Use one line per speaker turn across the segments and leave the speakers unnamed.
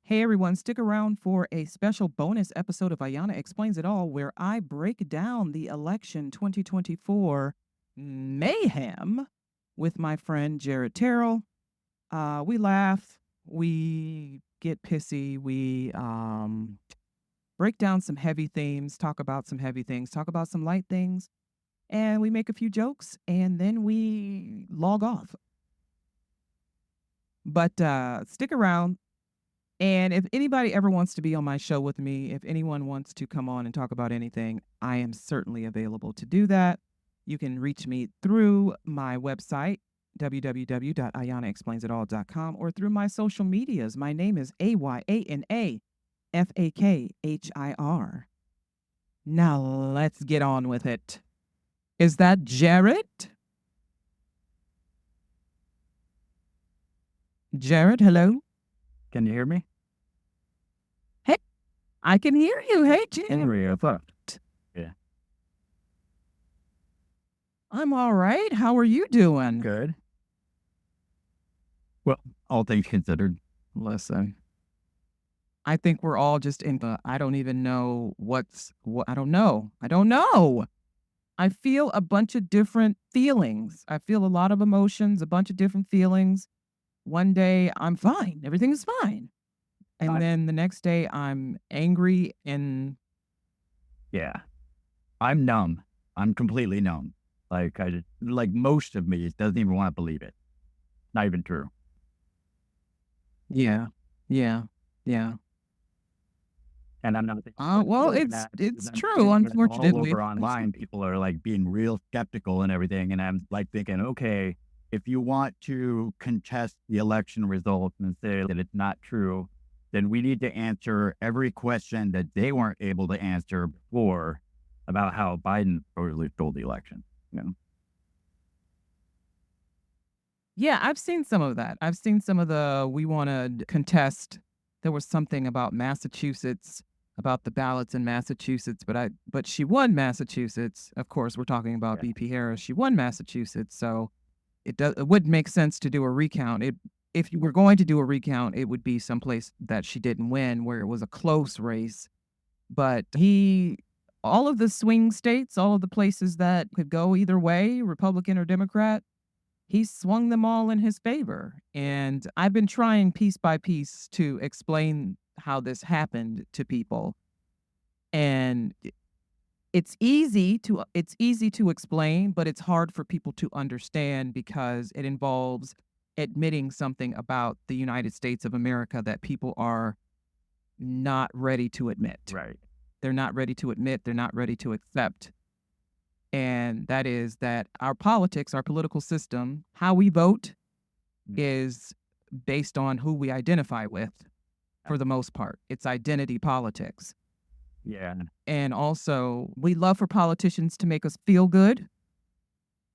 Hey everyone, stick around for a special bonus episode of Ayana Explains It All, where I break down the election 2024 mayhem with my friend Jarrett Terrill. We laugh, we get pissy, we break down some heavy themes, talk about some heavy things, talk about some light things, and we make a few jokes, and then we log off. But stick around. And if anybody ever wants to be on my show with me, if anyone wants to come on and talk about anything, I am certainly available to do that. You can reach me through my website, www.ayanaexplainsitall.com, or through my social medias. My name is Ayana Fakhir. Now let's get on with it. Is that Jarrett? Jarrett, hello?
Can you hear me?
Hey, I can hear you. Hey, Jarrett.
Henry, I thought. Yeah.
I'm all right. How are you doing?
Good. Well, all things considered.
Listen, I think we're all just in the, I don't even know what, I don't know. I don't know. I feel a bunch of different feelings. I feel a lot of emotions, a bunch of different feelings. One day I'm fine, everything is fine. And then the next day I'm angry and
Yeah. I'm numb. I'm completely numb. Like most of me doesn't even want to believe it. Not even true.
yeah, yeah, yeah.
And I'm not.
Well, it's true,
All
unfortunately.
over online, people are like being real skeptical and everything. And I'm like thinking, okay, if you want to contest the election results and say that it's not true, then we need to answer every question that they weren't able to answer before about how Biden totally stole the election. You know?
Yeah, I've seen some of that. I've seen some of the we want to contest. There was something about Massachusetts, about the ballots in Massachusetts, but she won Massachusetts. Of course, we're talking about
Yeah.
BP Harris. She won Massachusetts, so it wouldn't make sense to do a recount. If you were going to do a recount, it would be someplace that she didn't win, where it was a close race. But all of the swing states, all of the places that could go either way, Republican or Democrat, he swung them all in his favor. And I've been trying piece by piece to explain how this happened to people. And it's easy to explain, but it's hard for people to understand because it involves admitting something about the United States of America that people are not ready to admit.
Right.
They're not ready to admit, they're not ready to accept. And that is that our politics, our political system, how we vote is based on who we identify with for the most part. It's identity politics.
Yeah.
And also, we love for politicians to make us feel good,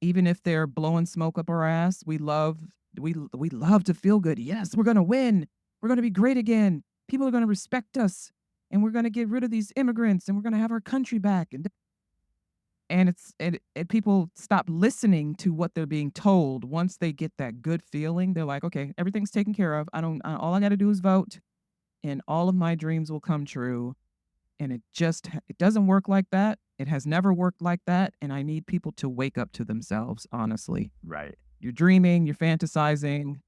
even if they're blowing smoke up our ass. We love to feel good. Yes, we're going to win. We're going to be great again. People are going to respect us, and we're going to get rid of these immigrants, and we're going to have our country back. And people stop listening to what they're being told. Once they get that good feeling, they're like, okay, everything's taken care of. All I got to do is vote, and all of my dreams will come true. And it doesn't work like that. It has never worked like that. And I need people to wake up to themselves, honestly.
Right.
You're dreaming, you're fantasizing.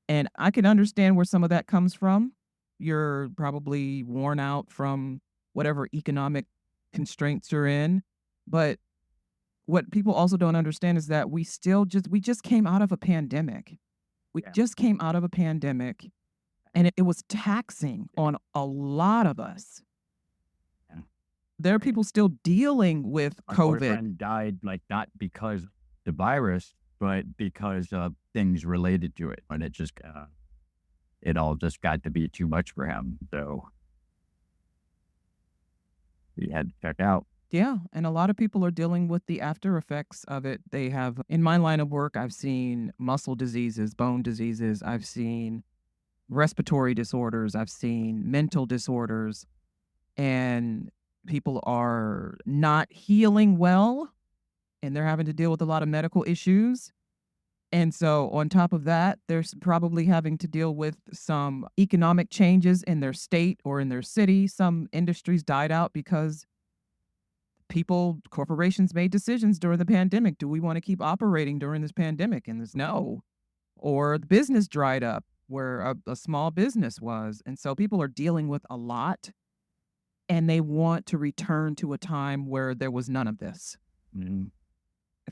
And I can understand where some of that comes from. You're probably worn out from whatever economic constraints you're in. But what people also don't understand is that we just came out of a pandemic. We just came out of a pandemic, and it was taxing on a lot of us. There are people still dealing with
My
COVID.
boyfriend died not because of the virus, but because of things related to it. And it all just got to be too much for him. So he had to check out.
Yeah, and a lot of people are dealing with the after effects of it. They have, in my line of work, I've seen muscle diseases, bone diseases, I've seen respiratory disorders, I've seen mental disorders, and people are not healing well, and they're having to deal with a lot of medical issues. And so, on top of that, they're probably having to deal with some economic changes in their state or in their city. Some industries died out because corporations made decisions during the pandemic. Do we want to keep operating during this pandemic? And there's no. Or the business dried up where a small business was. And so people are dealing with a lot and they want to return to a time where there was none of this.
Mm.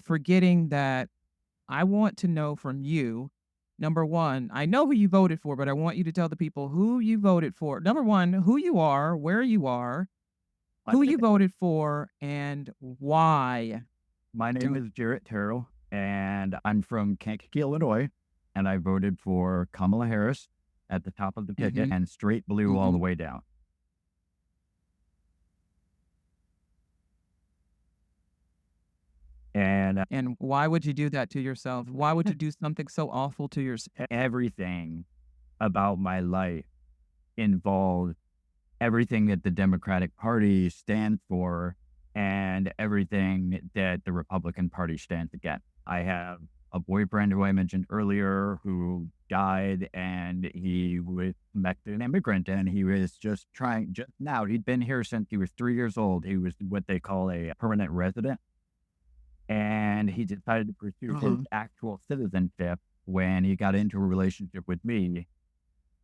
Forgetting that I want to know from you, number one, I know who you voted for, but I want you to tell the people who you voted for. Number one, who you are, where you are,
My
who
name
you voted for, and why.
my name
Do
is Jarrett Terrill, and I'm from Kankakee, Illinois, and I voted for Kamala Harris at the top of the ticket
mhm,
and straight blue all the
mhm.
way down. And
And why would you do that to yourself? Why would you do something so awful to yourself?
everything about my life involved everything that the Democratic Party stands for and everything that the Republican Party stands against. I have a boyfriend who I mentioned earlier who died, and he was Mexican immigrant, and he was just trying just now. He'd been here since he was 3 years old. He was what they call a permanent resident, and he decided to pursue his
Uh-huh.
actual citizenship when he got into a relationship with me.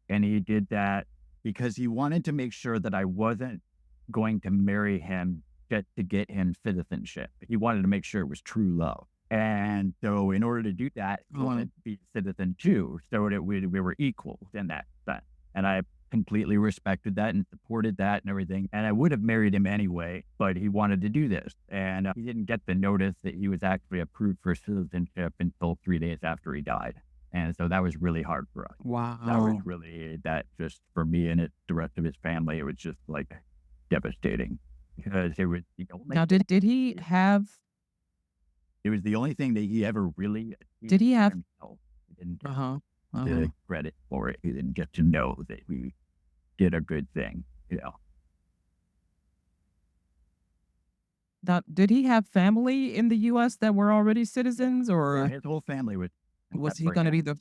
And he did that because he wanted to make sure that I wasn't going to marry him just to get him citizenship. He wanted to make sure it was true love. And so in order to do that, he
Uh-huh.
wanted to be a citizen too, so that we were equal in that sense. And I completely respected that and supported that and everything. And I would have married him anyway, but he wanted to do this. And he didn't get the notice that he was actually approved for citizenship until 3 days after he died. And so that was really hard for us. That was
Wow.
really that just for me and the rest of his family, it was just like devastating because
Now,
it was the only thing that he ever really achieved
did he have
himself. He didn't get
uh-huh. Uh-huh.
the credit for it. He didn't get to know that we did a good thing, you know.
Now, did he have family in the US that were already
Yeah.
citizens,
Yeah,
or
his whole family was
was
except
he
for
gonna be
him.
the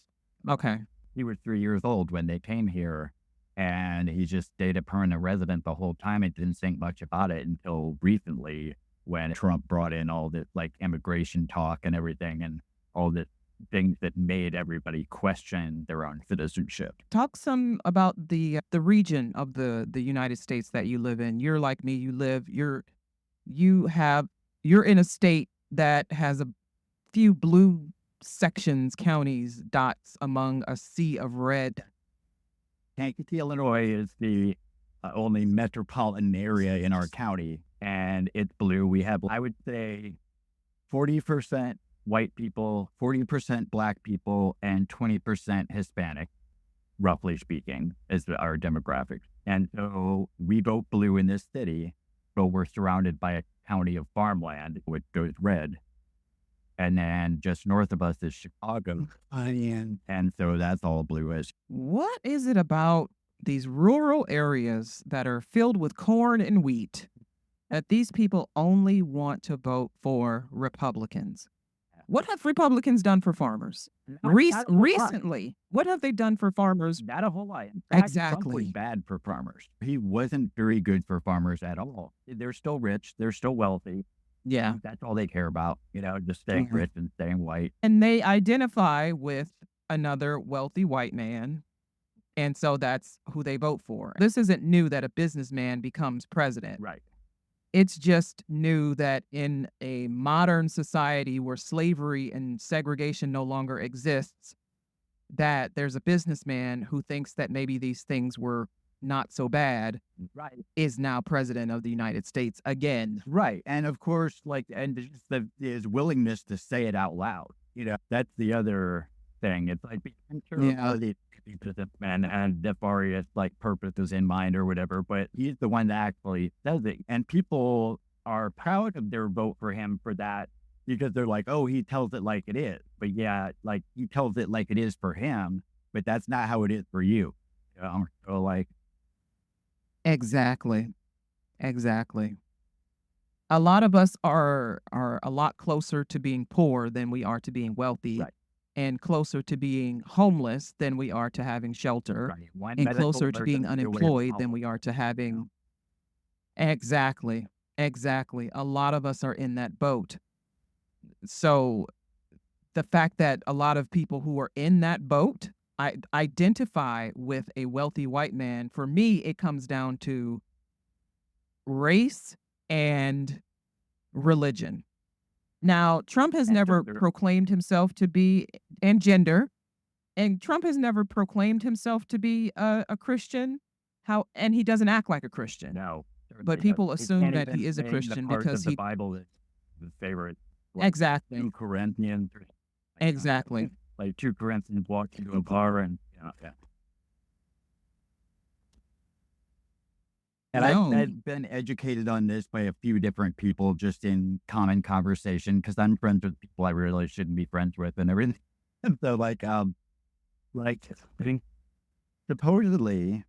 Okay.
He was 3 years old when they came here, and he just stayed a permanent resident the whole time and didn't think much about it until recently when Trump brought in all this, like, immigration talk and everything and all the things that made everybody question their own citizenship.
Talk some about the region of the United States that you live in. You're like me, you have you're in a state that has a few blue sections, counties, dots among a sea of red.
Kankakee, Illinois is the only metropolitan area in our county, and it's blue. We have, I would say, 40% white people, 40% black people, and 20% Hispanic, roughly speaking, is our demographic. And so we vote blue in this city, but we're surrounded by a county of farmland, which goes red. And then just north of us is Chicago. And so that's all blue is.
What is it about these rural areas that are filled with corn and wheat that these people only want to vote for Republicans? What have Republicans done for farmers?
Not a whole lot.
Recently, what have they done for farmers?
Not a whole lot. In fact, Trump was
Exactly.
bad for farmers. He wasn't very good for farmers at all. They're still rich. They're still wealthy.
Yeah.
That's all they care about, just staying
Mhm.
rich and staying white.
And they identify with another wealthy white man. And so that's who they vote for. This isn't new that a businessman becomes president.
Right.
It's just new that in a modern society where slavery and segregation no longer exists, that there's a businessman who thinks that maybe these things were not so bad,
Right.
is now president of the United States again.
Right. And of course, and just his willingness to say it out loud, that's the other thing. It's like, I'm sure all
Yeah.
of these businessmen and nefarious purposes in mind or whatever, but he's the one that actually says it. And people are proud of their vote for him for that because they're like, oh, he tells it like it is. But yeah, like he tells it like it is for him, but that's not how it is for you. So
Exactly. Exactly. A lot of us are a lot closer to being poor than we are to being wealthy.
right.
and closer to being homeless than we are to having shelter,
Right. One
and
medical
closer to being
emergency away from
unemployed than
homeless.
we are to
You know?
having. Exactly. Exactly. A lot of us are in that boat. So the fact that a lot of people who are in that boat identify with a wealthy white man, for me, it comes down to race and religion. Now, Trump has
And
never
gender.
proclaimed himself to be, and gender, and Trump has never proclaimed himself to be a Christian. And he doesn't act like a Christian,
No,
but
certainly
people
doesn't. He
assume
can't
that
even
he is a
name the
Christian
parts
because
of the
he.
Bible that his favorite, like
Exactly.
2 Corinthians or like
Exactly.
like 2 Corinthians walked into a bar and yeah. And
No.
I've been educated on this by a few different people just in common conversation because I'm friends with people I really shouldn't be friends with and everything. And so like I think supposedly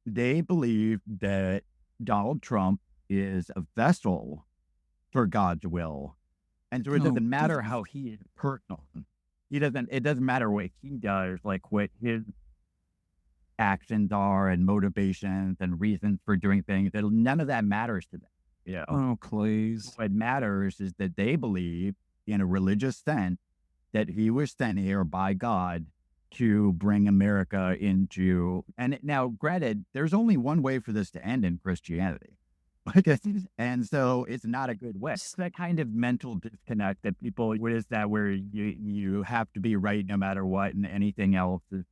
they believe that Donald Trump is a vessel for God's will. And so it
Oh,
doesn't matter how he is personal. It doesn't matter what he does, like what his actions are and motivations and reasons for doing things. None of that matters to them. You know,
oh, please.
what matters is that they believe in a religious sense that he was sent here by God to bring America into, and now granted, there's only one way for this to end in Christianity. And so it's not a good way. It's that kind of mental disconnect that people, what is that where you have to be right no matter what and anything else is,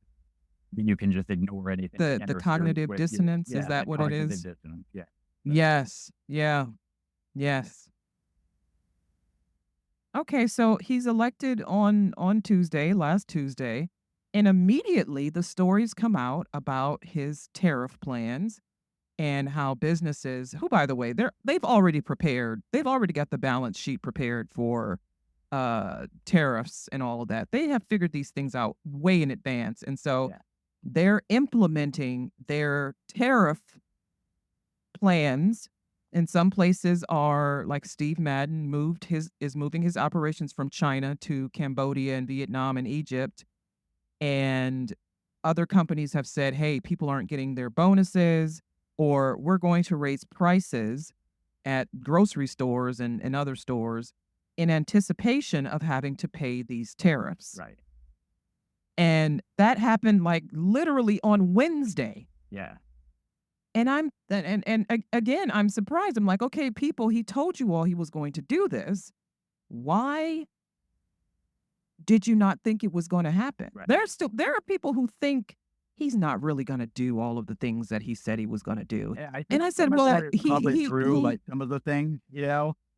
you can just ignore anything that
The
interferes
cognitive
with you.
dissonance, is
Yeah,
that
that
what it
cognitive
is?
dissonance. Yeah.
Yes. Yeah. Yes. Okay, so he's elected on Tuesday, last Tuesday, and immediately the stories come out about his tariff plans and how businesses, who by the way, they've already got the balance sheet prepared for tariffs and all of that. They have figured these things out way in advance. And so
Yeah.
they're implementing their tariff plans. And some places are like Steve Madden is moving his operations from China to Cambodia and Vietnam and Egypt. And other companies have said, hey, people aren't getting their bonuses, or we're going to raise prices at grocery stores and other stores in anticipation of having to pay these tariffs.
Right.
And that happened like literally on Wednesday.
Yeah.
And again, I'm surprised. I'm like, okay, people, he told you all he was going to do this. Why did you not think it was going to happen?
Right.
There are people who think he's not really going to do all of the things that he said he was going to do.
Yeah, I
And
think
I
some
said,
of
well,
that is probably true,
he
like some of the things,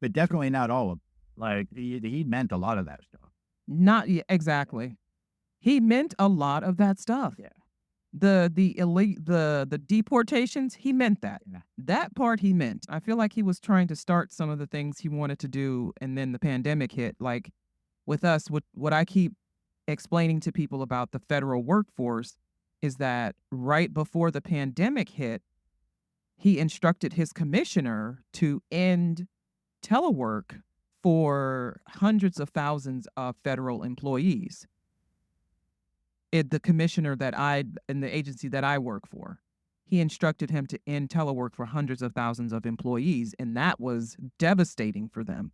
but definitely not all of them. Like he meant a lot of that stuff.
not yeah, exactly. He meant a lot of that stuff.
Yeah.
The elite the deportations, he meant that.
Yeah.
That part he meant. I feel like he was trying to start some of the things he wanted to do, and then the pandemic hit. Like with us, what I keep explaining to people about the federal workforce is that right before the pandemic hit, he instructed his commissioner to end telework for hundreds of thousands of federal employees. The commissioner that I in the agency that I work for, he instructed him to end telework for hundreds of thousands of employees, and that was devastating for them.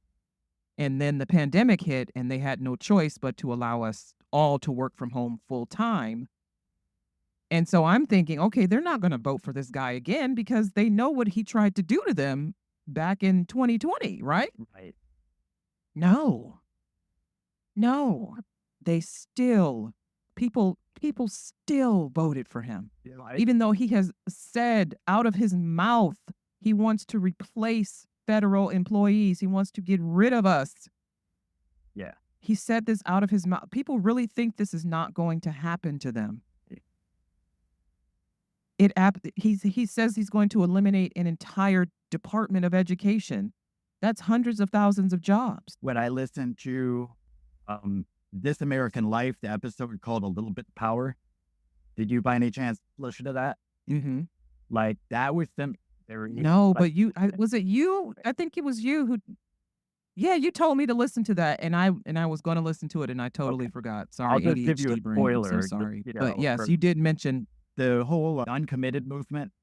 And then the pandemic hit, and they had no choice but to allow us all to work from home full time. And so I'm thinking, okay, they're not going to vote for this guy again because they know what he tried to do to them back in 2020, right?
Right.
No. No. They still people still voted for him. Even though he has said out of his mouth he wants to replace federal employees. He wants to get rid of us.
Yeah.
He said this out of his mouth. People really think this is not going to happen to them. He says he's going to eliminate an entire department of education. That's hundreds of thousands of jobs.
When I listened to This American Life, the episode called A Little Bit of Power, did you by any chance listen to that?
Mm-hmm.
Like that was them.
No, but was it you? I think it was you who Yeah, you told me to listen to that, and I was gonna listen to it, and I totally
Okay.
forgot.
I'll
Sorry,
just give you a
ADHD brain. I'm so
spoiler, just,
sorry. But yes,
for
you did mention.
the whole uncommitted movement.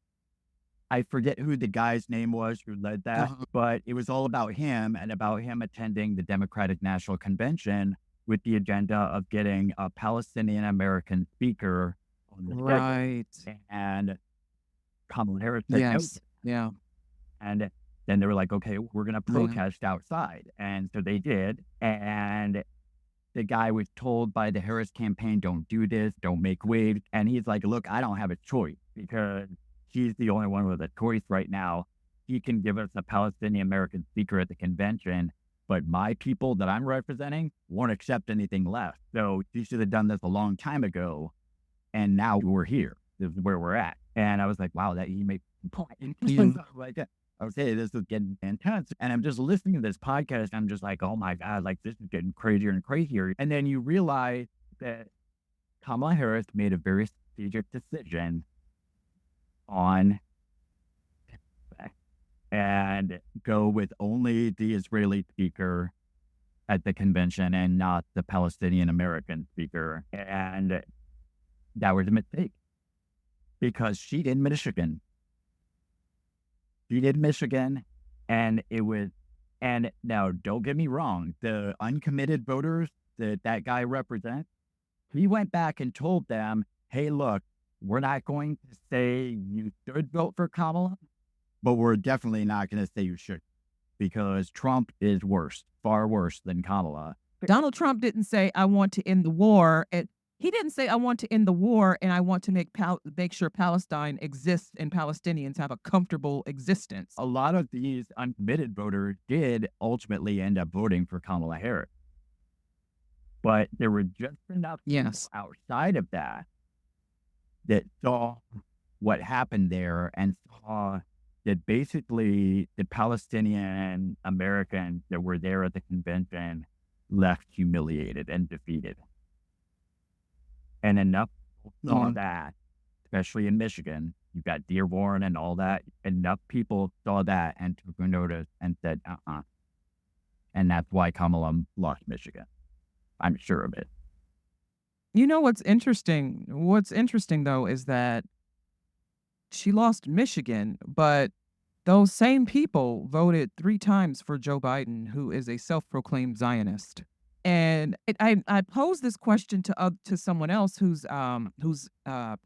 I forget who the guy's name was who led that,
Uh-huh.
but it was all about him and about him attending the Democratic National Convention with the agenda of getting a Palestinian American speaker on the schedule.
Right.
And Kamala Harris said no.
Yes. Yeah.
And then they were like, okay, we're going to
Yeah.
protest outside. And so they did. And the guy was told by the Harris campaign, don't do this, don't make waves. And he's like, look, I don't have a choice because he's the only one with a choice right now. He can give us a Palestinian American speaker at the convention, but my people that I'm representing won't accept anything less. So he should have done this a long time ago. And now we're here. This is where we're at. And I was like, wow, that he made a point.
Yeah.
Like, okay, this is getting intense. And I'm just listening to this podcast. I'm just like, oh my God, like this is getting crazier and crazier. And then you realize that Kamala Harris made a very strategic decision on and go with only the Israeli speaker at the convention and not the Palestinian American speaker. And that was a mistake because she did Michigan. She did Michigan, and it was, and now don't get me wrong, the uncommitted voters that that guy represents, he went back and told them, hey, look, we're not going to say you should vote for Kamala, but we're definitely not going to say you should because Trump is worse, far worse than Kamala.
Donald Trump didn't say, "I want to end the war," and he didn't say, "I want to end the war, and I want to make sure Palestine exists and Palestinians have a comfortable existence."
A lot of these uncommitted voters did ultimately end up voting for Kamala Harris. But there were just enough people
Yes.
outside of that that saw what happened there and saw that basically the Palestinian Americans that were there at the convention left humiliated and defeated. And enough people saw
Yeah.
that, especially in Michigan. You've got Dearborn and all that. Enough people saw that and took a notice and said, And that's why Kamala lost Michigan. I'm sure of it.
You know what's interesting? What's interesting, though, is that she lost Michigan, but those same people voted 3 times for Joe Biden, who is a self-proclaimed Zionist. And I posed this question to someone else who's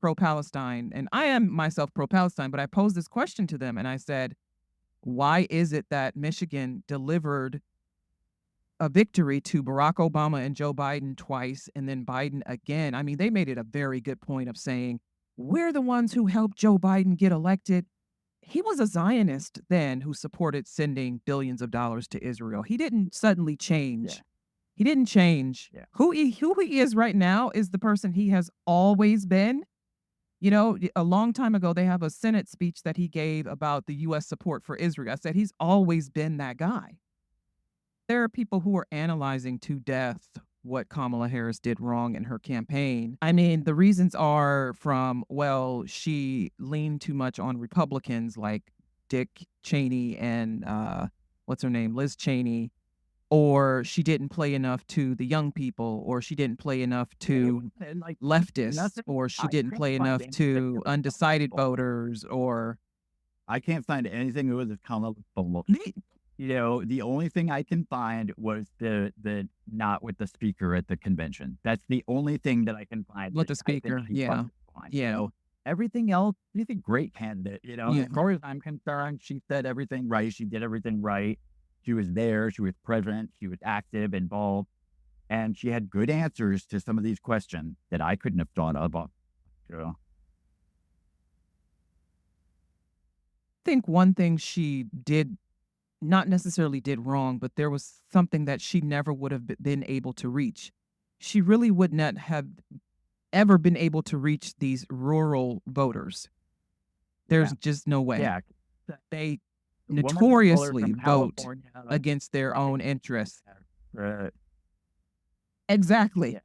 pro-Palestine, and I am myself pro-Palestine, but I posed this question to them, and I said, "Why is it that Michigan delivered a victory to Barack Obama and Joe Biden twice, and then Biden again?" I mean, they made it a very good point of saying, "We're the ones who helped Joe Biden get elected." He was a Zionist then who supported sending billions of dollars to Israel. He didn't suddenly
Yeah.
change. He didn't change.
Yeah.
Who he is right now is the person he has always been. You know, a long time ago, they have a Senate speech that he gave about the US support for Israel. I said he's always been that guy. There are people who are analyzing to death what Kamala Harris did wrong in her campaign. I mean, the reasons are from, well, she leaned too much on Republicans like Dick Cheney and what's her name, Liz Cheney, or she didn't play enough to the young people, or she didn't play enough to
And like
leftists,
nothing,
or she
I
didn't
couldn't
play
find
enough
anything
to
that was
undecided
political.
voters, or
I can't find anything that was Kamala political. The only thing I can find was the not with the speaker at the convention. That's the only thing that I can find
with
that
the
I think
speaker.
she
Yeah.
fucking fine.
Yeah.
Everything else, she's a great candidate.
Yeah.
As far as I'm concerned, she said everything right. She did everything right. She was there. She was present. She was active, involved, and she had good answers to some of these questions that I couldn't have thought of. So,
Think one thing she did not necessarily did wrong, but there was something that she never would have been able to reach. She really would not have ever been able to reach these rural voters. There's
yeah,
just no way.
yeah.
They
The woman of color
notoriously
from
vote
California,
against their
right?
own interests.
Uh,
Exactly.
yeah,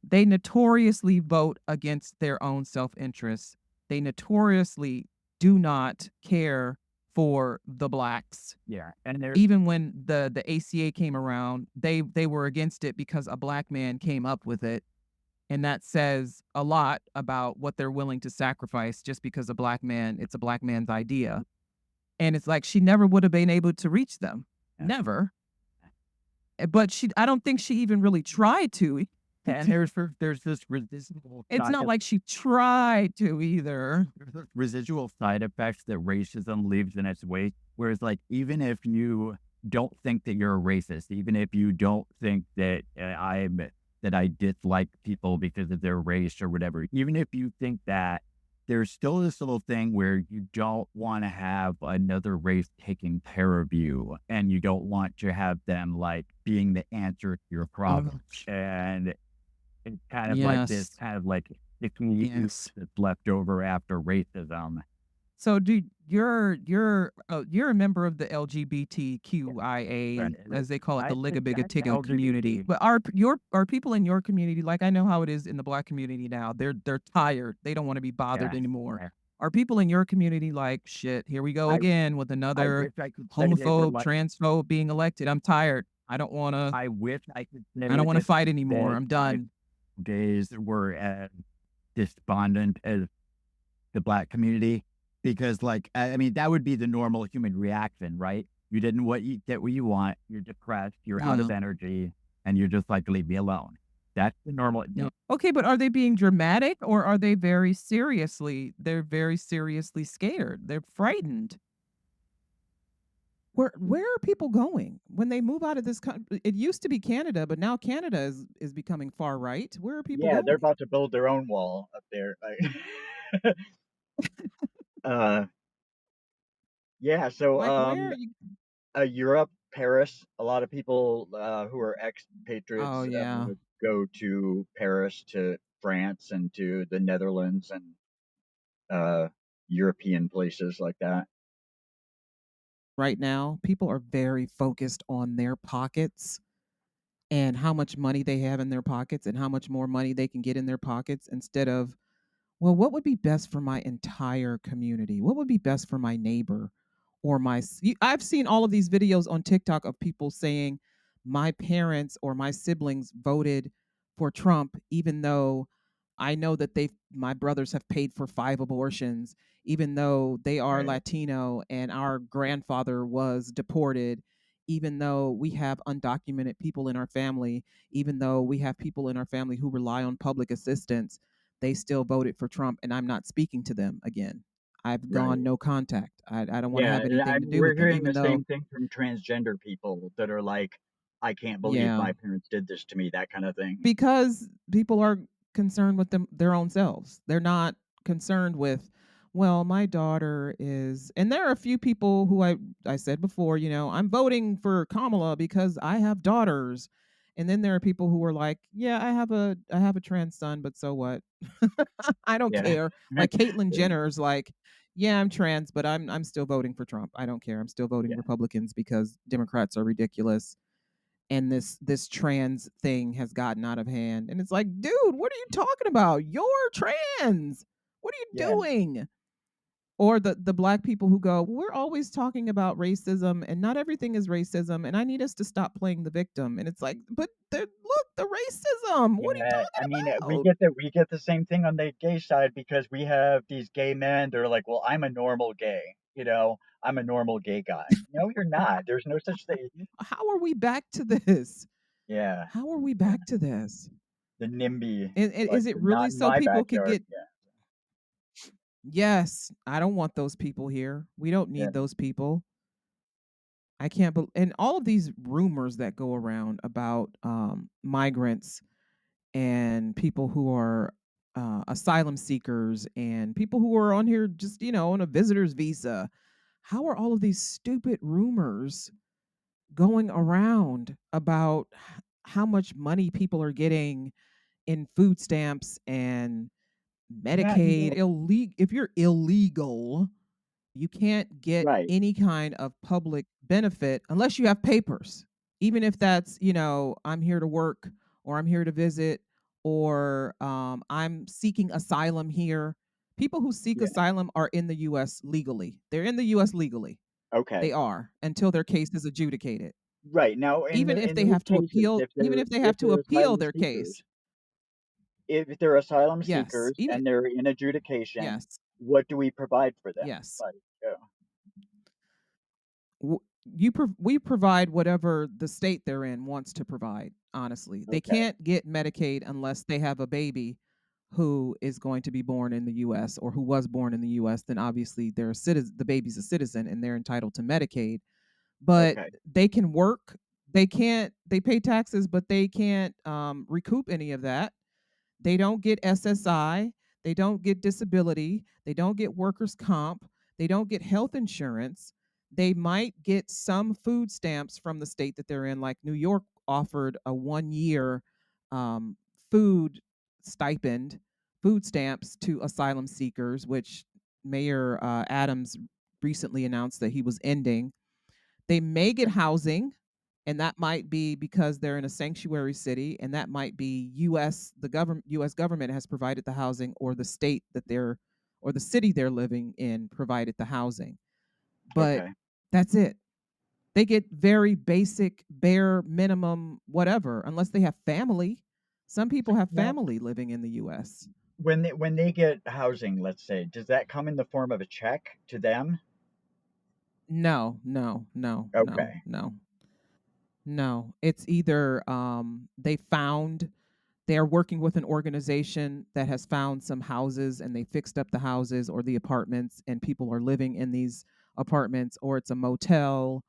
They notoriously vote against their own self-interests. They notoriously do not care for the blacks.
Yeah. And there,
Even when the ACA came around, they were against it because a black man came up with it, and that says a lot about what they're willing to sacrifice just because a black man it's a black man's idea. And it's like she never would have been able to reach them.
yeah.
Never. But she I don't think she even really tried to.
And there's this residual
It's
side
not like she tried to either.
there's this residual side effects that racism leaves in its wake. Whereas, like, even if you don't think that you're a racist, even if you don't think that that I dislike people because of their race or whatever, even if you think that, there's still this little thing where you don't want to have another race taking care of you, and you don't want to have them like being the answer to your
Oh,
problems. And it's kind of like this
yes.
kind of like icky ooze
Yes.
that's left over after racism.
So do you're a member of the
Yeah,
LGBTQIA,
right.
as they call it, the
I think that the
Ligabigatigga community.
LGBT,
But are people in your community, like I know how it is in the black community now, they're tired. They don't want to be bothered
yeah,
anymore.
yeah.
Are people in your community like, shit, here we go
I
again with
I
another
wish I could say they were
homophobe,
like
transphobe being elected. I'm tired.
I wish I could
I don't
say
want to fight anymore.
that
I'm
my
done.
days were as despondent as the black community, because like I mean that would be the normal human reaction, right? You didn't what you get what you want, you're depressed, you're out of
Yeah.
energy, and you're just like leave me alone. That's the normal.
No. Okay, but are they being dramatic or are they they're very seriously scared? They're frightened. Where are people going when they move out of this country? It used to be Canada, but now Canada is becoming far right. Where are people
Yeah, they're
going?
about to build their own wall up there. Like, uh, yeah. So,
Like where are you?
Europe, Paris. A lot of people who are
Oh
expatriates
yeah.
go to Paris, to France, and to the Netherlands and uh, European places like that.
Right now, people are very focused on their pockets and how much money they have in their pockets and how much more money they can get in their pockets instead of, well, what would be best for my entire community? What would be best for my neighbor or I've seen all of these videos on TikTok of people saying my parents or my siblings voted for Trump even though I know that my brothers have paid for 5 abortions, even though they are
Right.
Latino and our grandfather was deported, even though we have undocumented people in our family, even though we have people in our family who rely on public assistance, they still voted for Trump, and I'm not speaking to them again. I've gone
Right.
no contact. I don't want to
Yeah,
have anything to do
we're
with them,
hearing
even
the
though,
same thing from transgender people that are like, I can't believe
yeah,
my parents did this to me, that kind of thing.
because people are concerned with their own selves. They're not concerned with, well, my daughter is, and there are a few people who I said before, I'm voting for Kamala because I have daughters. And then there are people who are like, yeah, I have a trans son, but so what? I don't
Yeah.
care. Like Caitlyn Jenner's like, yeah, I'm trans, but I'm still voting for Trump. I don't care. I'm still voting
Yeah.
Republicans because Democrats are ridiculous and this trans thing has gotten out of hand. And it's like, dude, what are you talking about? You're trans. What are you
Yeah.
doing? Or the black people who go, we're always talking about racism and not everything is racism and I need us to stop playing the victim. And it's like, but look, the racism. What are you
Yeah, I mean,
talking about?
we get the same thing on the gay side because we have these gay men. They're like, "Well, I'm a normal gay, I'm a normal gay guy." No, you're not. There's no such thing.
How are we back to this?
Yeah,
How are we
yeah.
back to this?
The NIMBY,
And
like
is it
the not
really
in
so
my
people could
backyard.
get, yes, I don't want those people here. We don't
Yeah,
need those people. I can't believe, and all of these rumors that go around about migrants and people who are asylum seekers and people who are on here just, on a visitor's visa. How are all of these stupid rumors going around about how much money people are getting in food stamps and
yeah,
Medicaid? If you're illegal, you can't get
right.
any kind of public benefit unless you have papers. Even if that's, I'm here to work or I'm here to visit or I'm seeking asylum here. People who seek
Yeah,
asylum are in the US legally. They're in the US legally.
Okay.
They are, until their case is adjudicated.
Right. Now,
Even if
in
they
those
have to
cases,
appeal even if they have
if
to
they're
appeal
asylum
their case.
seekers, if they're asylum
Yes,
seekers
even
and they're in adjudication,
yes,
what do we provide for them?
yes.
Like,
We provide whatever the state they're in wants to provide, honestly. They
okay,
can't get Medicaid unless they have a baby who is going to be born in the US or who was born in the US, then obviously they're a citizen, the baby's a citizen and they're entitled to Medicaid. But
okay,
they can work, they can't they pay taxes, but they can't recoup any of that. They don't get SSI, they don't get disability, they don't get workers' comp, they don't get health insurance. They might get some food stamps from the state that they're in, like New York offered a 1 year um, food stipend, food stamps to asylum seekers, which Mayor Adams recently announced that he was ending. They may get housing, and that might be because they're in a sanctuary city, and that might be US government has provided the housing, or the state that they're or the city they're living in provided the housing. But
okay.
that's it. They get very basic, bare minimum whatever, unless they have family. Some people have
Now,
family living in the US.
when they get housing, let's say, does that come in the form of a check to them?
No, no, no, no,
Okay,
no. No. It's either they're working with an organization that has found some houses and they fixed up the houses or the apartments and people are living in these apartments, or it's a motel,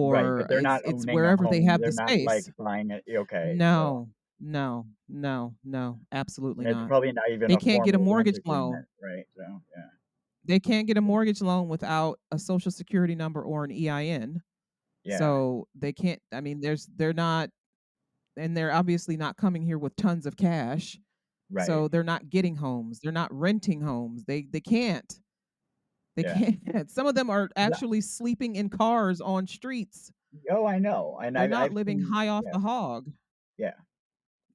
right,
or
but they're not
it's
owning a
wherever they
home.
have the
They're not like
space.
buying it. Okay, so
No, no, no, no, absolutely
and it's
not.
probably not even
They
a
can't get a
formal rent
mortgage
agreement,
loan.
right? So yeah,
They can't get a mortgage loan without a social security number or an EIN.
yeah,
So they can't, I mean, they're not, and they're obviously not coming here with tons of cash.
right,
So they're not getting homes. They're not renting homes. They can't. They
yeah.
can't. Some of them are
No,
actually sleeping in cars on streets.
oh, I know, and
They're not
I've
living
seen,
high off
yeah,
the hog.
yeah,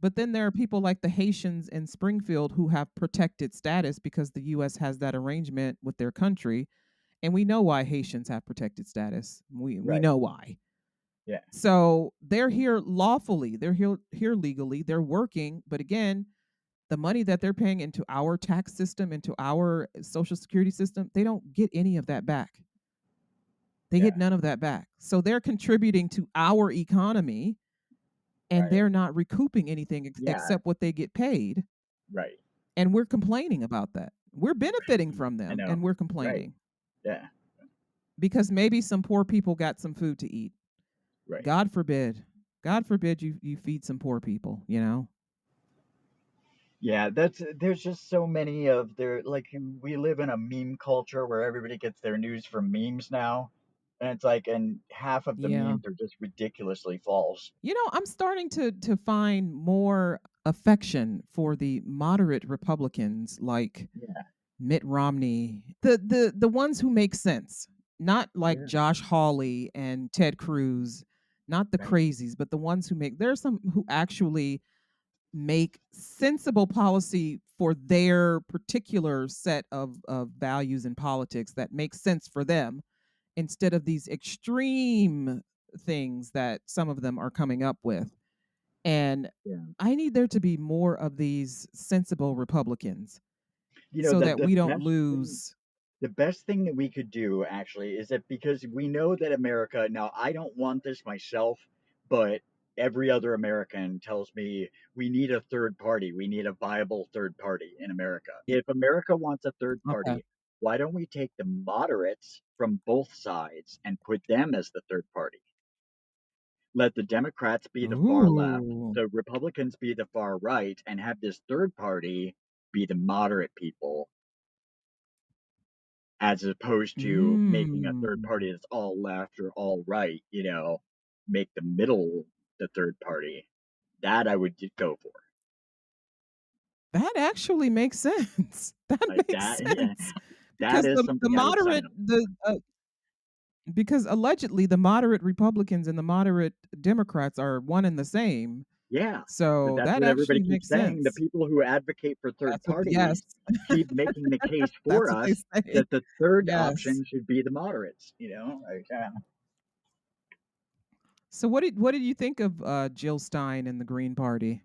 But then there are people like the Haitians in Springfield who have protected status because the US has that arrangement with their country. And we know why Haitians have protected status. We
right,
know why.
yeah,
So they're here lawfully. They're here legally. They're working, but again, the money that they're paying into our tax system, into our social security system, they don't get any of that back. They get
yeah,
none of that back. So they're contributing to our economy and
right,
they're not recouping anything
yeah,
except what they get paid.
right.
And we're complaining about that. We're benefiting from
I
them
know,
and we're
right,
complaining
yeah,
because maybe some poor people got some food to eat.
right.
God forbid. God forbid you feed some poor people, you know?
Yeah, that's there's just so many of there like we live in a meme culture where everybody gets their news from memes now. And it's like and half of the
Yeah.
memes are just ridiculously false.
You know, I'm starting to find more affection for the moderate Republicans like
Yeah,
Mitt Romney, the ones who make sense, not like
yeah,
Josh Hawley and Ted Cruz, not the
right.
crazies, but the ones who make there's some who actually make sensible policy for their particular set of values in politics that makes sense for them instead of these extreme things that some of them are coming up with. And
Yeah.
I need there to be more of these sensible Republicans
You know,
so that we don't
thing
lose.
the best thing that we could do actually is that because we know that America, now I don't want this myself, but every other American tells me we need a third party. We need a viable third party in America. If America wants a third
Okay.
party, why don't we take the moderates from both sides and put them as the third party? Let the Democrats be the far left,
Ooh.
the Republicans be the far right, and have this third party be the moderate people as opposed to making a third
Mm.
party that's all left or all right, make the middle the third party. That I would go for.
That actually makes sense. That
Like
makes
that, yeah,
sense
that
because
is
the
something I would sign
moderate
up for.
the because allegedly the moderate Republicans and the moderate Democrats are one and the same.
Yeah, but
So
that's
that
what everybody
actually
keeps
makes
saying. The
sense.
people who advocate for third
That's what yes.
parties keep making the case
That's
for
what they
us
say.
that the third
Yes.
option should be the moderates, like,
So what did you think of, Jill Stein and the Green Party?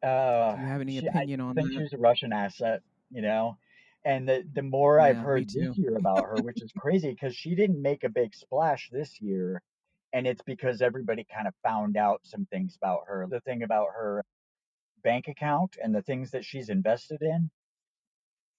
Do you have any
I
opinion on
think
that?
she's a Russian asset, you know? And the more I've
Yeah, me
heard this
too.
year about her, which is crazy because she didn't make a big splash this year, and it's because everybody kind of found out some things about her. The thing about her bank account and the things that she's invested in.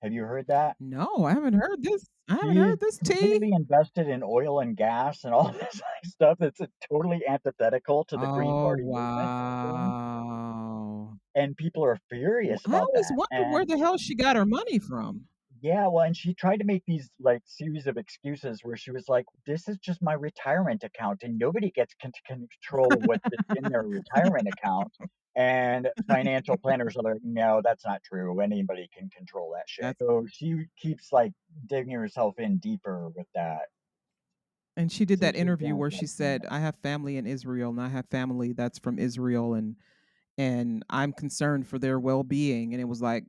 Have you heard that?
No, I haven't heard this. I haven't
She's
heard this tea.
completely invested in oil and gas and all this stuff that's totally antithetical to the Green
Oh,
Party movement and everything.
wow.
And people are furious
I
about
always
that.
wondered where
And
the hell she got her money from.
yeah, well, and she tried to make these like series of excuses where she was like, "This is just my retirement account, and nobody gets to control what's in their retirement account." And financial planners are like, "No, that's not true. Anybody can control that shit."
That's
So she keeps like digging herself in deeper with that.
and she did
So
that
she's
interview
down
where
with
she
like,
said, "I have family in Israel and I have family that's from Israel and I'm concerned for their well-being." And it was like,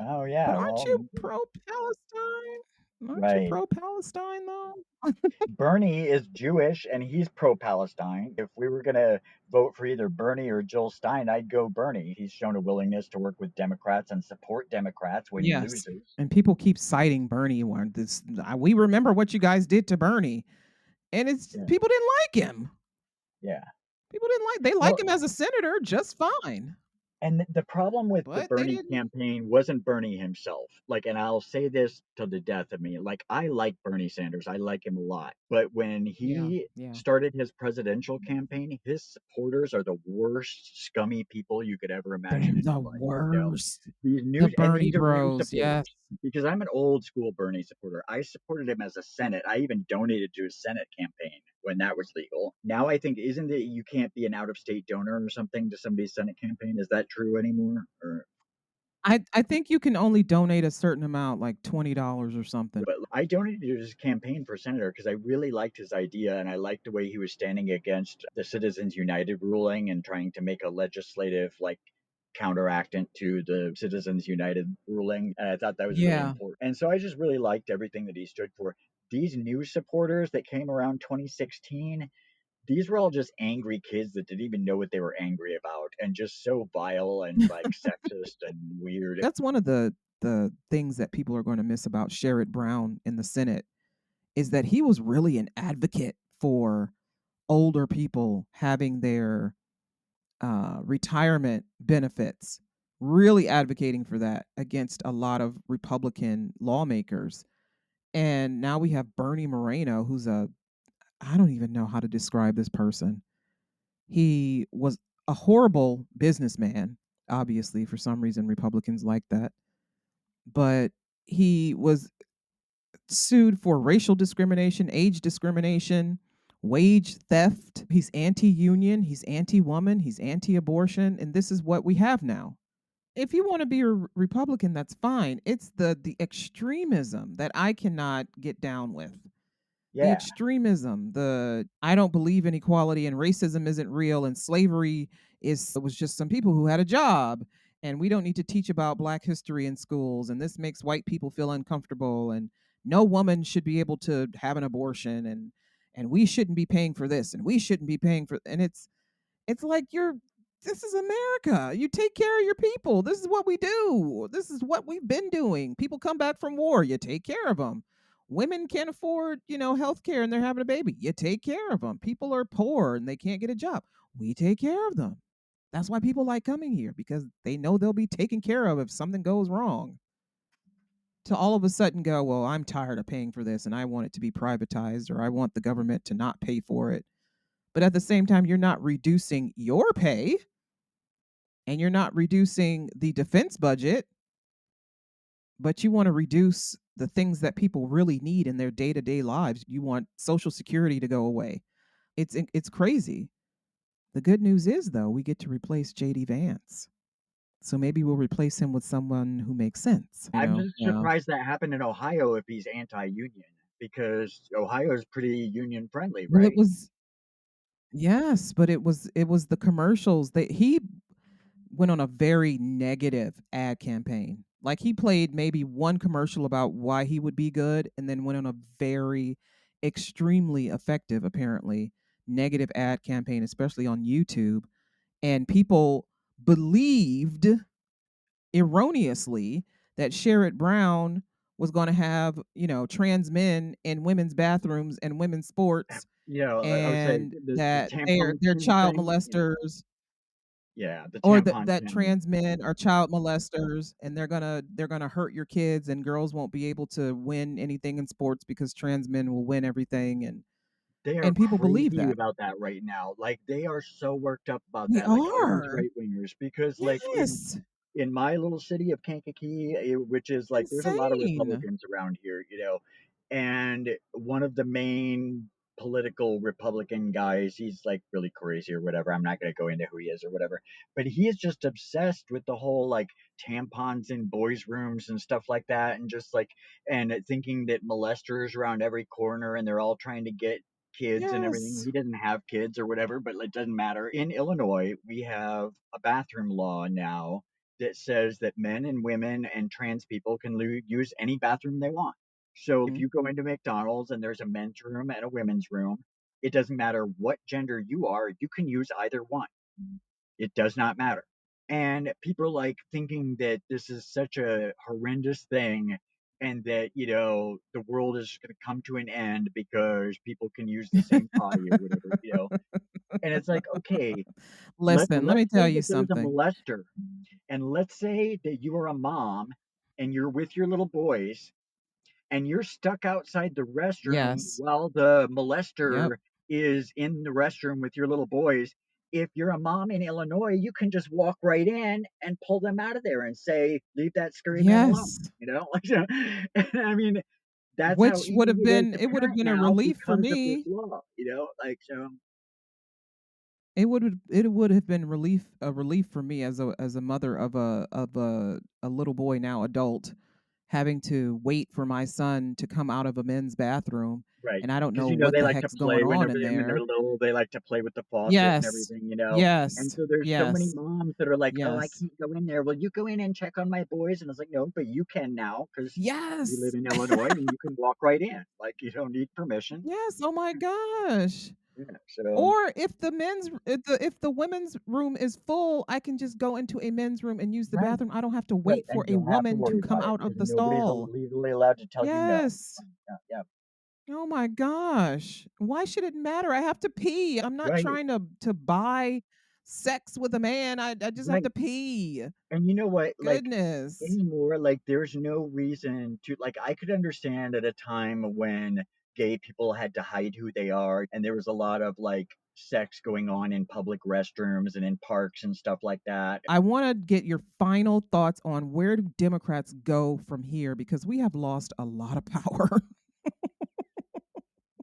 oh
but
yeah,
aren't
well,
you pro-Palestine? Aren't you
right.
pro-Palestine though?
Bernie is Jewish and he's pro-Palestine. If we were gonna vote for either Bernie or Jill Stein, I'd go Bernie. He's shown a willingness to work with Democrats and support Democrats when he
Yes.
loses.
And people keep citing Bernie. One, this we remember what you guys did to Bernie, and it's
Yeah,
people didn't like him.
yeah.
People didn't like. They like
Well,
him as a senator just fine,
and the problem with the
but they
Bernie
didn't.
campaign wasn't Bernie himself. Like, and I'll say this to the death of me. Like, I like Bernie Sanders. I like him a lot. But when
Yeah,
he
yeah.
started his presidential campaign, his supporters are the worst, scummy people you could ever
They're
imagine in
the
your life.
worst.
These
The
new, and
Bernie
these are new
Bros. Yes.
supporters because I'm an old school Bernie supporter. I supported him as a Senate. I even donated to his Senate campaign when that was legal. Now I think isn't it you can't be an out of state donor or something to somebody's Senate campaign? Is that true anymore? Or
I think you can only donate a certain amount, like $20 or something.
but I donated to his campaign for senator because I really liked his idea and I liked the way he was standing against the Citizens United ruling and trying to make a legislative like counteractant to the Citizens United ruling. And I thought that was really
Yeah.
important. And so I just really liked everything that he stood for. These new supporters that came around 2016, these were all just angry kids that didn't even know what they were angry about and just so vile and like sexist and weird.
That's one of the things that people are going to miss about Sherrod Brown in the Senate is that he was really an advocate for older people having their retirement benefits, really advocating for that against a lot of Republican lawmakers. And now we have Bernie Moreno, who's I don't even know how to describe this person. He was a horrible businessman, obviously, for some reason, Republicans like that. But he was sued for racial discrimination, age discrimination, wage theft. He's anti union, he's anti woman, he's anti abortion. And this is what we have now. If you want to be a Republican, that's fine. It's the extremism that I cannot get down with. The
Yeah.
extremism, the I don't believe in equality and racism isn't real and slavery is it was just some people who had a job and we don't need to teach about black history in schools and this makes white people feel uncomfortable and no woman should be able to have an abortion and we shouldn't be paying for this and we shouldn't be paying for and it's like you're this is America. You take care of your people. This is what we do. This is what we've been doing. People come back from war. You take care of them. Women can't afford, health care and they're having a baby. You take care of them. People are poor and they can't get a job. We take care of them. That's why people like coming here because they know they'll be taken care of if something goes wrong. To all of a sudden go, well, I'm tired of paying for this and I want it to be privatized or I want the government to not pay for it. But at the same time, you're not reducing your pay and you're not reducing the defense budget, but you want to reduce the things that people really need in their day-to-day lives. You want social security to go away. It's crazy. The good news is though, we get to replace JD Vance. So maybe we'll replace him with someone who makes sense,
I'm just
Yeah.
surprised that happened in Ohio if he's anti union because Ohio is pretty union friendly,
Well, it
right?
was Yes, but it was the commercials that he went on a very negative ad campaign. Like he played maybe one commercial about why he would be good and then went on a very extremely effective apparently negative ad campaign especially on YouTube and people believed erroneously that Sherrod Brown was going to have, trans men in women's bathrooms and women's sports
I would say
and
the
that
tampon
they're
king
child
thing.
molesters
Yeah, the
or that
tampon
that
king.
trans men are child molesters and they're gonna hurt your kids and girls won't be able to win anything in sports because trans men will win everything
They are
and people believe
crazy
that.
about that right now. Like they are so worked up about
They
that. Like all these
are.
right wingers, because like
Yes.
in my little city of Kankakee, which is like there's a lot of
Insane.
Republicans around here, and one of the main political Republican guys, he's like really crazy or whatever. I'm not going to go into who he is or whatever, but he is just obsessed with the whole like tampons in boys' rooms and stuff like that, and just like and thinking that molesters around every corner and they're all trying to get kids and everything.
Yes.
He doesn't have kids or whatever, but it doesn't matter. In Illinois, we have a bathroom law now that says that men and women and trans people can use any bathroom they want. So if
Mm.
you go into McDonald's and there's a men's room and a women's room, it doesn't matter what gender you are, you can use either one. It does not matter. And people are like thinking that this is such a horrendous thing and that, the world is going to come to an end because people can use the same potty or whatever. And it's like, okay,
Listen, let
let's
me tell
say
you
that there's a
something.
molester, and let's say that you are a mom and you're with your little boys and you're stuck outside the restroom
Yes.
while the
Yep.
molester is in the restroom with your little boys. If you're a mom in Illinois, you can just walk right in and pull them out of there and say, "Leave that scary man alone."
Yes.
Like, I mean, that's how
Which would
easy
have
it is
been
to
it would have
parent
been a
now
relief for
because of this
me.
law. Like so.
It would have been a relief for me as a mother of a little boy now adult having to wait for my son to come out of a men's bathroom
Right,
and I don't
because
know what
they
the
like to
heck's going
play
on
whenever
in
when they're
there.
little, they like to play with the faucet and
Yes.
everything. And
Yes.
so there's so many
Yes.
moms that are like, "Oh, I
Yes.
can't go in there." "Well, you go in and check on my boys," and I was like, "No, but you can now because we live
Yes.
in Illinois and you can walk right in. Like, you don't need permission."
Yes. Oh my gosh.
Yeah, so
Or if the women's room is full, I can just go into a men's room and use the
right,
bathroom. I don't have to
right,
wait for
and
a
don't have to
woman to
worry
come
about it
out of
because
the
nobody's
stall.
legally allowed to tell you no.
Yes.
Yeah, yeah,
Oh my gosh. Why should it matter? I have to pee. I'm not
right,
trying to buy sex with a man. I just have to
right.
pee.
And you know what? Like
Goodness.
anymore, like there's no reason to like I could understand at a time when gay people had to hide who they are and there was a lot of like sex going on in public restrooms and in parks and stuff like that.
I want to get your final thoughts on where do Democrats go from here because we have lost a lot of power.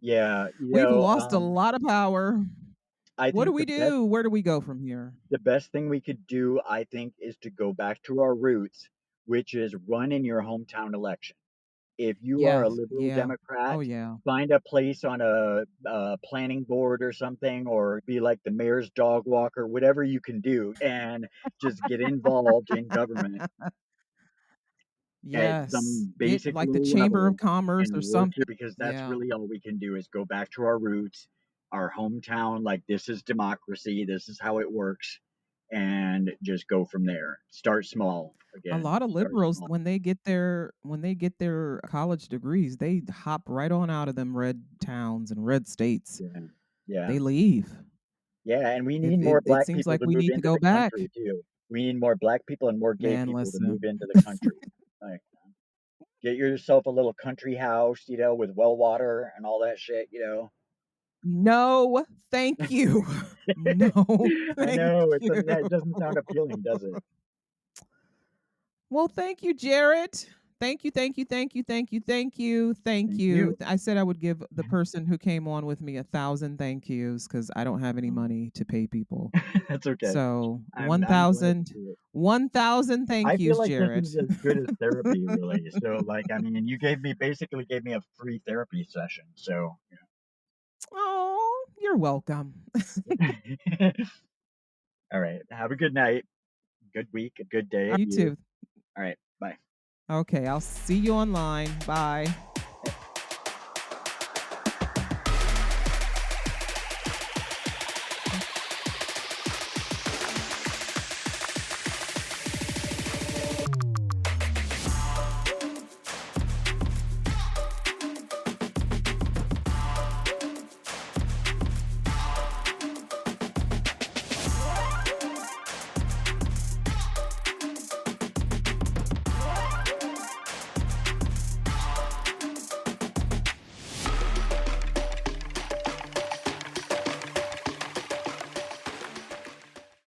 Yeah,
We've lost a lot of power.
I
What do
think
we do? Where do we go from here?
the best thing we could do, I think, is to go back to our roots, which is run in your hometown election. If you are
Yeah.
a liberal
Yeah.
Democrat,
Oh yeah.
find a place on a planning board or something, or be like the mayor's dog walker, whatever you can do, and just get involved in government at
Yes.
some
Get
basic
like the
little
Chamber of
level
Commerce
and
or
work
something.
here because that's
Yeah.
really all we can do is go back to our roots, our hometown. Like, this is democracy, this is how it works, and just go from there. Start small
A
again,
lot of
start
liberals
small.
when they get their college degrees, they hop right on out of them red towns and red states.
Yeah. Yeah.
They leave.
Yeah, and we need
It
more
it, it
black
seems
people
like
to
we
move
need to
into
go
the
back.
country too. We need more black people and more gay
Man,
people to move
listen.
into the country. Like, get yourself a little country house, with well water and all that shit.
No, thank you. No,
I
thank
know
you.
it doesn't sound appealing, does it?
Well, thank you, Jarrett. Thank you, thank you, thank you, thank you, thank you, thank
Thank
you.
you.
I said I would give the person who came on with me 1,000 thank yous because I don't have any
Um,
money to pay people.
that's okay.
So
I'm glad to do it.
1,000 thank
I feel
yous,
like this
Jarrett.
is as good as therapy, really. So, like, I mean, you basically gave me a free therapy session. So,
Oh, You're welcome.
All right. Have a good night, good week, a good day to
You
you.
too.
All right. Bye.
Okay, I'll see you online. Bye.